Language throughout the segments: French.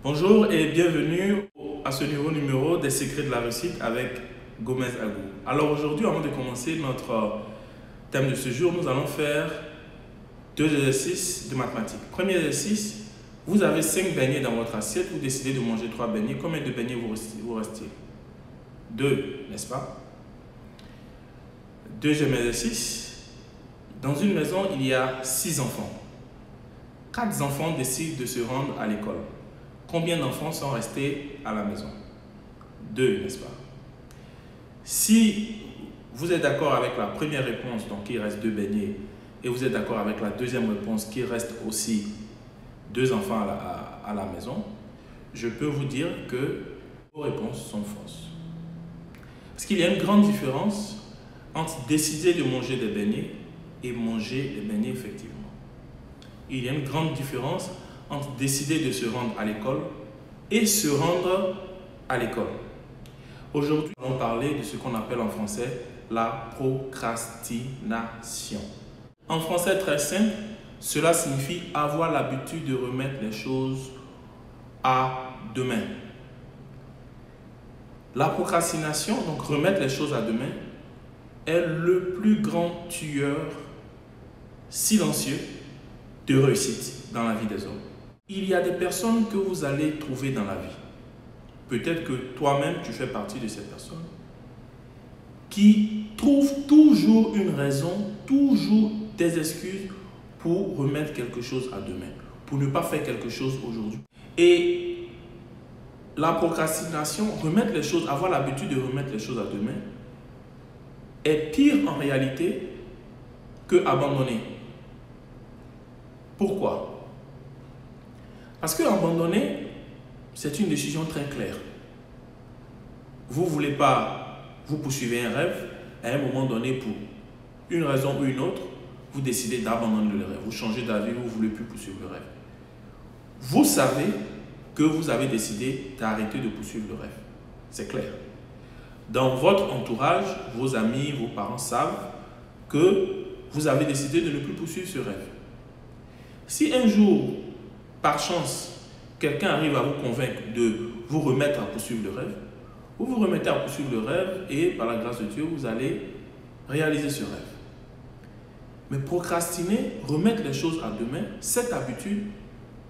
Bonjour et bienvenue à ce nouveau numéro des secrets de la réussite avec Gomez Agou. Alors aujourd'hui, avant de commencer notre thème de ce jour, nous allons faire deux exercices de mathématiques. Premier exercice, vous avez 5 beignets dans votre assiette, vous décidez de manger 3 beignets. Combien de beignets vous restez? 2, n'est-ce pas? Deuxième exercice, dans une maison, il y a 6 enfants. 4 enfants décident de se rendre à l'école. Combien d'enfants sont restés à la maison? 2, n'est-ce pas? Si vous êtes d'accord avec la première réponse, donc il reste 2 beignets, et vous êtes d'accord avec la deuxième réponse, qu'il reste aussi 2 enfants à la maison, je peux vous dire que vos réponses sont fausses. Parce qu'il y a une grande différence entre décider de manger des beignets et manger des beignets effectivement. Il y a une grande différence entre décider de se rendre à l'école et se rendre à l'école. Aujourd'hui, nous allons parler de ce qu'on appelle en français la procrastination. En français très simple, cela signifie avoir l'habitude de remettre les choses à demain. La procrastination, donc remettre les choses à demain, est le plus grand tueur silencieux de réussite dans la vie des hommes. Il y a des personnes que vous allez trouver dans la vie. Peut-être que toi-même, tu fais partie de ces personnes qui trouvent toujours une raison, toujours des excuses pour remettre quelque chose à demain, pour ne pas faire quelque chose aujourd'hui. Et la procrastination, remettre les choses, avoir l'habitude de remettre les choses à demain, est pire en réalité que abandonner. Pourquoi? Parce que abandonner, c'est une décision très claire. Vous ne voulez pas, vous poursuivez un rêve, à un moment donné, pour une raison ou une autre, vous décidez d'abandonner le rêve. Vous changez d'avis, vous ne voulez plus poursuivre le rêve. Vous savez que vous avez décidé d'arrêter de poursuivre le rêve. C'est clair. Dans votre entourage, vos amis, vos parents savent que vous avez décidé de ne plus poursuivre ce rêve. Si un jour, par chance, quelqu'un arrive à vous convaincre de vous remettre à poursuivre le rêve, vous vous remettez à poursuivre le rêve et par la grâce de Dieu, vous allez réaliser ce rêve. Mais procrastiner, remettre les choses à demain, cette habitude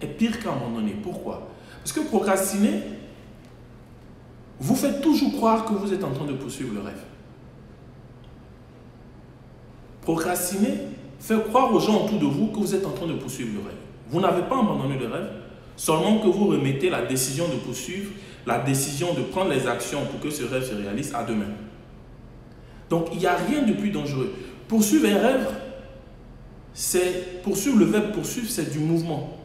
est pire qu'abandonner. Pourquoi? Parce que procrastiner, vous faites toujours croire que vous êtes en train de poursuivre le rêve. Procrastiner fait croire aux gens autour de vous que vous êtes en train de poursuivre le rêve. Vous n'avez pas abandonné le rêve, seulement que vous remettez la décision de poursuivre, la décision de prendre les actions pour que ce rêve se réalise à demain. Donc, il n'y a rien de plus dangereux. Poursuivre un rêve, c'est poursuivre, le verbe poursuivre, c'est du mouvement.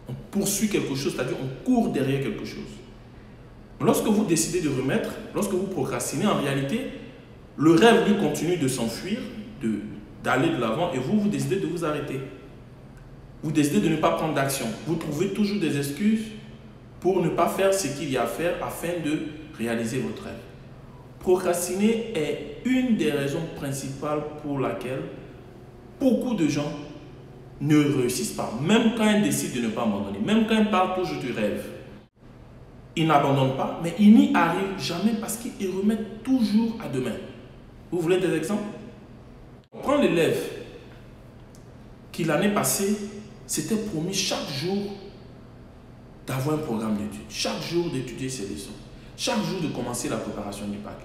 On poursuit quelque chose, c'est-à-dire on court derrière quelque chose. Lorsque vous décidez de remettre, lorsque vous procrastinez, en réalité, le rêve lui continue de s'enfuir, d'aller de l'avant et vous décidez de vous arrêter. Vous décidez de ne pas prendre d'action. Vous trouvez toujours des excuses pour ne pas faire ce qu'il y a à faire afin de réaliser votre rêve. Procrastiner est une des raisons principales pour laquelle beaucoup de gens ne réussissent pas. Même quand ils décident de ne pas abandonner, même quand ils parlent toujours du rêve, ils n'abandonnent pas, mais ils n'y arrivent jamais parce qu'ils remettent toujours à demain. Vous voulez des exemples? Prends l'élève qui l'année passée s'était promis chaque jour d'avoir un programme d'études, chaque jour d'étudier ses leçons, chaque jour de commencer la préparation du bac.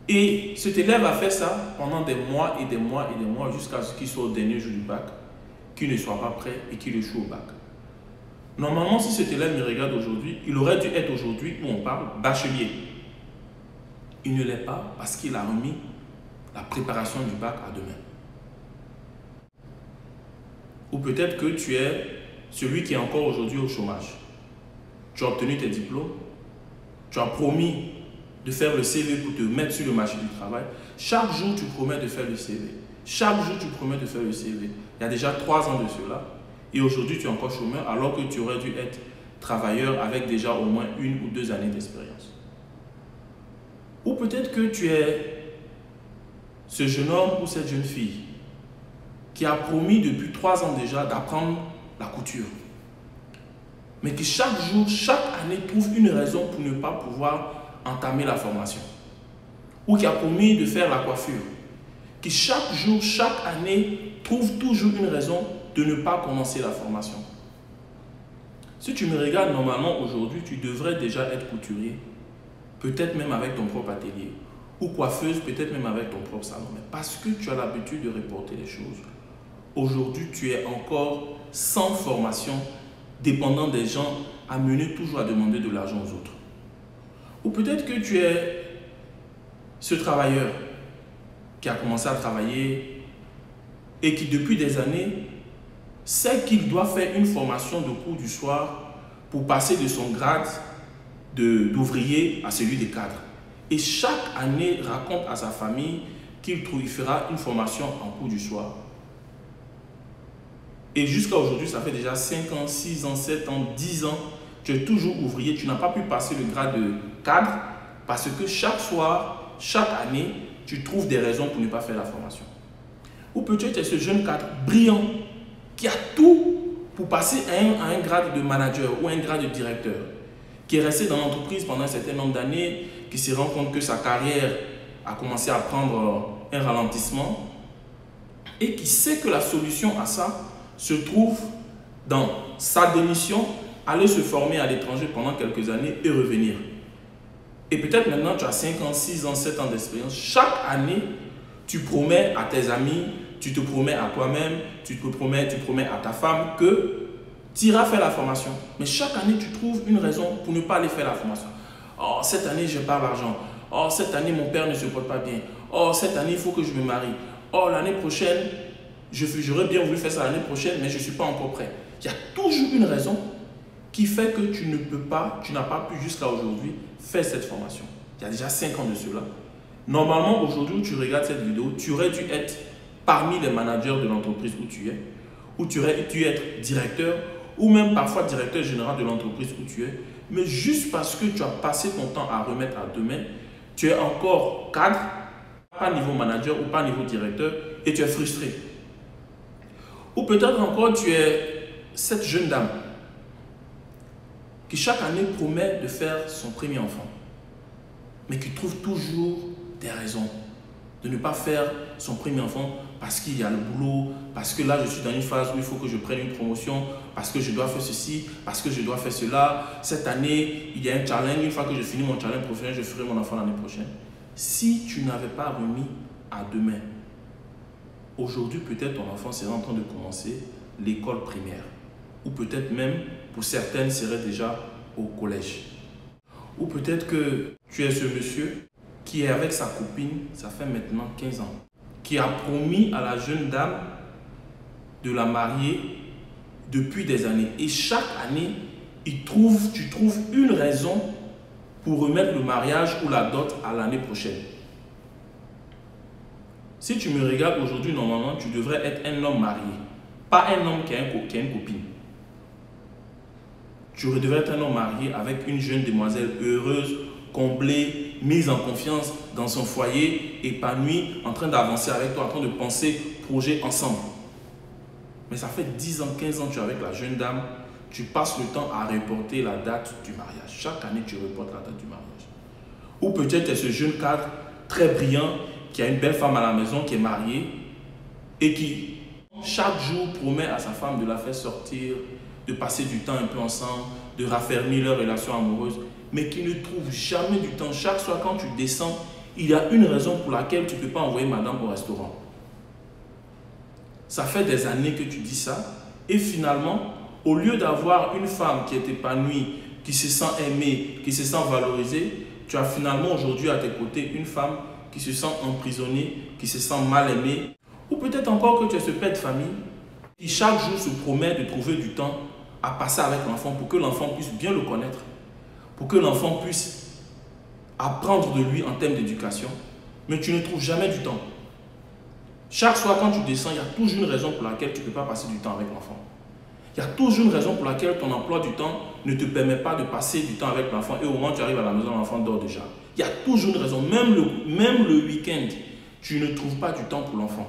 Et cet élève a fait ça pendant des mois et des mois et des mois jusqu'à ce qu'il soit au dernier jour du bac, qu'il ne soit pas prêt et qu'il échoue au bac. Normalement, si cet élève me regarde aujourd'hui, il aurait dû être aujourd'hui, où on parle, bachelier. Il ne l'est pas parce qu'il a remis la préparation du bac à demain. Ou peut-être que tu es celui qui est encore aujourd'hui au chômage. Tu as obtenu tes diplômes, tu as promis de faire le CV pour te mettre sur le marché du travail. Chaque jour, tu promets de faire le CV. Chaque jour, tu promets de faire le CV. Il y a déjà 3 ans de cela. Et aujourd'hui, tu es encore chômeur alors que tu aurais dû être travailleur avec déjà au moins 1 ou 2 années d'expérience. Ou peut-être que tu es ce jeune homme ou cette jeune fille qui a promis depuis 3 ans déjà d'apprendre la couture. mais qui chaque jour, chaque année, trouve une raison pour ne pas pouvoir entamer la formation. Ou qui a promis de faire la coiffure, qui chaque jour, chaque année, trouve toujours une raison de ne pas commencer la formation. Si tu me regardes normalement aujourd'hui, tu devrais déjà être couturier, peut-être même avec ton propre atelier, ou coiffeuse, peut-être même avec ton propre salon. Mais parce que tu as l'habitude de reporter les choses, aujourd'hui tu es encore sans formation, dépendant des gens, amené toujours à demander de l'argent aux autres. Ou peut-être que tu es ce travailleur qui a commencé à travailler et qui depuis des années sait qu'il doit faire une formation de cours du soir pour passer de son grade d'ouvrier à celui de cadre. Et chaque année raconte à sa famille qu'il fera une formation en cours du soir. Et jusqu'à aujourd'hui, ça fait déjà 5 ans, 6 ans, 7 ans, 10 ans, tu es toujours ouvrier, tu n'as pas pu passer le grade de cadre parce que chaque soir, chaque année, tu trouves des raisons pour ne pas faire la formation. Ou peut-être tu es ce jeune cadre brillant qui a tout pour passer à un grade de manager ou un grade de directeur, qui est resté dans l'entreprise pendant un certain nombre d'années, qui se rend compte que sa carrière a commencé à prendre un ralentissement et qui sait que la solution à ça se trouve dans sa démission, aller se former à l'étranger pendant quelques années et revenir. Et peut-être maintenant tu as 5 ans, 6 ans, 7 ans d'expérience. Chaque année, tu promets à tes amis, tu te promets à toi-même, tu promets à ta femme que tu iras faire la formation. Mais chaque année, tu trouves une raison pour ne pas aller faire la formation. Oh, cette année, je n'ai pas d'argent. Oh, cette année, mon père ne se porte pas bien. Oh, cette année, il faut que je me marie. Oh, l'année prochaine, j'aurais bien voulu faire ça l'année prochaine, mais je ne suis pas encore prêt. Il y a toujours une raison qui fait que tu ne peux pas, tu n'as pas pu jusqu'à aujourd'hui faire cette formation. Il y a déjà 5 ans de cela. Normalement, aujourd'hui où tu regardes cette vidéo, tu aurais dû être parmi les managers de l'entreprise où tu es, où tu aurais dû être directeur, ou même parfois directeur général de l'entreprise où tu es, mais juste parce que tu as passé ton temps à remettre à demain, tu es encore cadre, pas niveau manager ou pas niveau directeur, et tu es frustré. Ou peut-être encore tu es cette jeune dame qui chaque année promet de faire son premier enfant, mais qui trouve toujours des raisons de ne pas faire son premier enfant parce qu'il y a le boulot, parce que là je suis dans une phase où il faut que je prenne une promotion, parce que je dois faire ceci, parce que je dois faire cela. Cette année, il y a un challenge, une fois que je finis mon challenge professionnel, je ferai mon enfant l'année prochaine. Si tu n'avais pas remis à demain, aujourd'hui peut-être ton enfant serait en train de commencer l'école primaire, ou peut-être même pour certaines serait déjà au collège. Ou peut-être que tu es ce monsieur qui est avec sa copine, ça fait maintenant 15 ans, qui a promis à la jeune dame de la marier depuis des années. Et chaque année, tu trouves une raison pour remettre le mariage ou la dot à l'année prochaine. Si tu me regardes aujourd'hui, normalement, tu devrais être un homme marié, pas un homme qui a une copine. Tu devrais être un homme marié avec une jeune demoiselle heureuse, comblée, mise en confiance dans son foyer, épanouie, en train d'avancer avec toi, en train de penser projet ensemble. Mais ça fait 10 ans, 15 ans que tu es avec la jeune dame, tu passes le temps à reporter la date du mariage. Chaque année, tu reportes la date du mariage. Ou peut-être tu es ce jeune cadre très brillant, qui a une belle femme à la maison, qui est mariée, et qui, chaque jour, promet à sa femme de la faire sortir, de passer du temps un peu ensemble, de raffermir leur relation amoureuse, mais qui ne trouve jamais du temps. Chaque soir, quand tu descends, il y a une raison pour laquelle tu ne peux pas envoyer madame au restaurant. Ça fait des années que tu dis ça, et finalement, au lieu d'avoir une femme qui est épanouie, qui se sent aimée, qui se sent valorisée, tu as finalement aujourd'hui à tes côtés une femme qui se sent emprisonnée, qui se sent mal aimée. Ou peut-être encore que tu es ce père de famille qui chaque jour se promet de trouver du temps à passer avec l'enfant pour que l'enfant puisse bien le connaître, pour que l'enfant puisse apprendre de lui en termes d'éducation, mais tu ne trouves jamais du temps. Chaque soir quand tu descends, il y a toujours une raison pour laquelle tu ne peux pas passer du temps avec l'enfant. Il y a toujours une raison pour laquelle ton emploi du temps ne te permet pas de passer du temps avec l'enfant et au moment où tu arrives à la maison, l'enfant dort déjà. Il y a toujours une raison, même le week-end, tu ne trouves pas du temps pour l'enfant.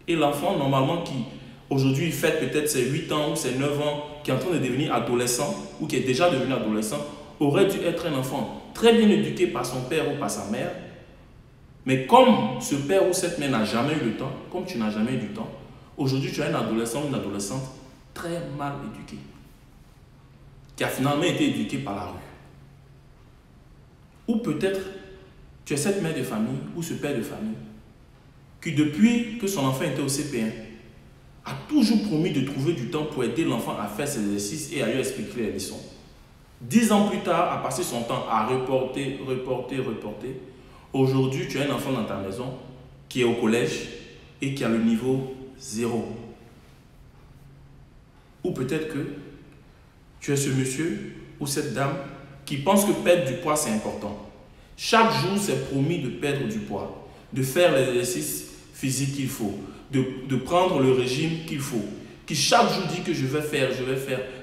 Et l'enfant, normalement, qui aujourd'hui fête peut-être ses 8 ans ou ses 9 ans, qui est en train de devenir adolescent ou qui est déjà devenu adolescent aurait dû être un enfant très bien éduqué par son père ou par sa mère. Mais comme ce père ou cette mère n'a jamais eu le temps, comme tu n'as jamais eu du temps, aujourd'hui tu as un adolescent ou une adolescente très mal éduquée, qui a finalement été éduquée par la rue. Ou peut-être tu es cette mère de famille ou ce père de famille qui depuis que son enfant était au CP1 a toujours promis de trouver du temps pour aider l'enfant à faire ses exercices et à lui expliquer les leçons. 10 ans plus tard, a passé son temps à reporter. Aujourd'hui, tu as un enfant dans ta maison qui est au collège et qui a le niveau 0. Ou peut-être que tu es ce monsieur ou cette dame qui pense que perdre du poids, c'est important. Chaque jour, c'est promis de perdre du poids, de faire les exercices physiques qu'il faut, de prendre le régime qu'il faut, qui chaque jour dit que je vais faire.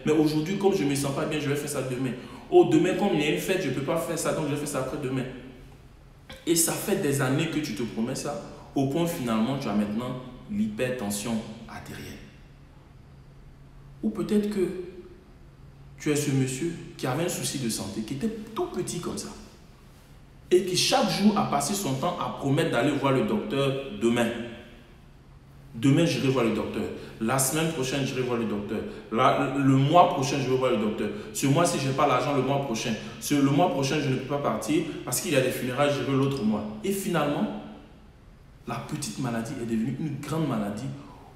Mais aujourd'hui, comme je ne me sens pas bien, je vais faire ça demain. Oh, demain, comme il y a une fête, je ne peux pas faire ça, donc je vais faire ça après-demain. Et ça fait des années que tu te promets ça, au point finalement, tu as maintenant l'hypertension artérielle. Ou peut-être que tu es ce monsieur qui avait un souci de santé, qui était tout petit comme ça, et qui chaque jour a passé son temps à promettre d'aller voir le docteur demain. Demain, j'irai voir le docteur. La semaine prochaine, j'irai voir le docteur. Le mois prochain, je vais voir le docteur. Ce mois-ci, je n'ai pas l'argent le mois prochain. Le mois prochain, je ne peux pas partir parce qu'il y a des funérailles, j'irai l'autre mois. Et finalement, la petite maladie est devenue une grande maladie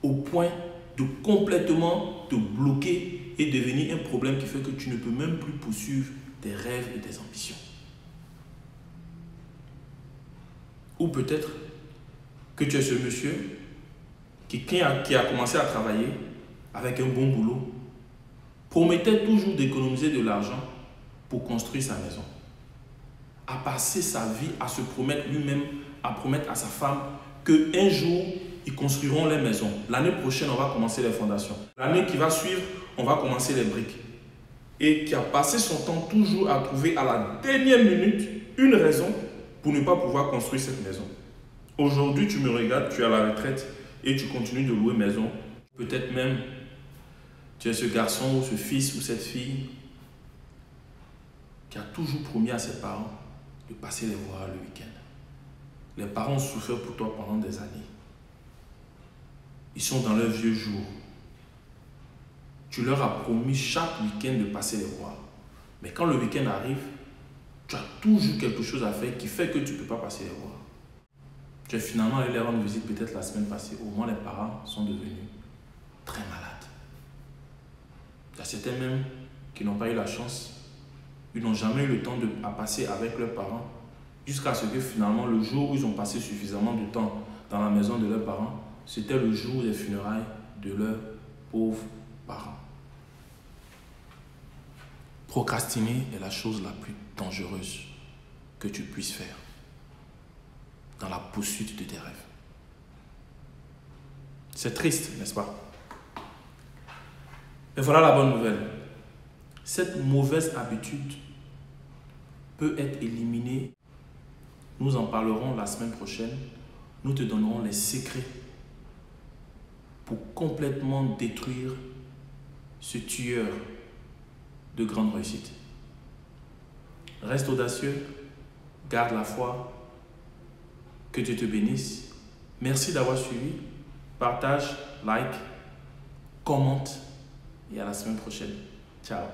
au point de complètement te bloquer et devenir un problème qui fait que tu ne peux même plus poursuivre tes rêves et tes ambitions. Ou peut-être que tu es ce monsieur qui a commencé à travailler avec un bon boulot, promettait toujours d'économiser de l'argent pour construire sa maison, a passé sa vie à se promettre lui-même, à promettre à sa femme qu'un jour, ils construiront les maisons. L'année prochaine, on va commencer les fondations. L'année qui va suivre, on va commencer les briques. Et qui a passé son temps toujours à trouver à la dernière minute une raison pour ne pas pouvoir construire cette maison. Aujourd'hui, tu me regardes, tu es à la retraite, et tu continues de louer maison. Peut-être même tu es ce garçon ou ce fils ou cette fille qui a toujours promis à ses parents de passer les voir le week-end. Les parents ont souffert pour toi pendant des années. Ils sont dans leurs vieux jours. Tu leur as promis chaque week-end de passer les voir. Mais quand le week-end arrive, tu as toujours quelque chose à faire qui fait que tu ne peux pas passer les voir. Tu es finalement allé les rendre visite peut-être la semaine passée. Au moins, les parents sont devenus très malades. Il y a certains même qui n'ont pas eu la chance. Ils n'ont jamais eu le temps de passer avec leurs parents jusqu'à ce que finalement, le jour où ils ont passé suffisamment de temps dans la maison de leurs parents, c'était le jour des funérailles de leurs pauvres parents. Procrastiner est la chose la plus dangereuse que tu puisses faire dans la poursuite de tes rêves. C'est triste, n'est-ce pas? Mais voilà la bonne nouvelle. Cette mauvaise habitude peut être éliminée. Nous en parlerons la semaine prochaine. Nous te donnerons les secrets pour complètement détruire ce tueur de grande réussite. Reste audacieux, garde la foi. Que Dieu te bénisse. Merci d'avoir suivi. Partage, like, commente et à la semaine prochaine. Ciao.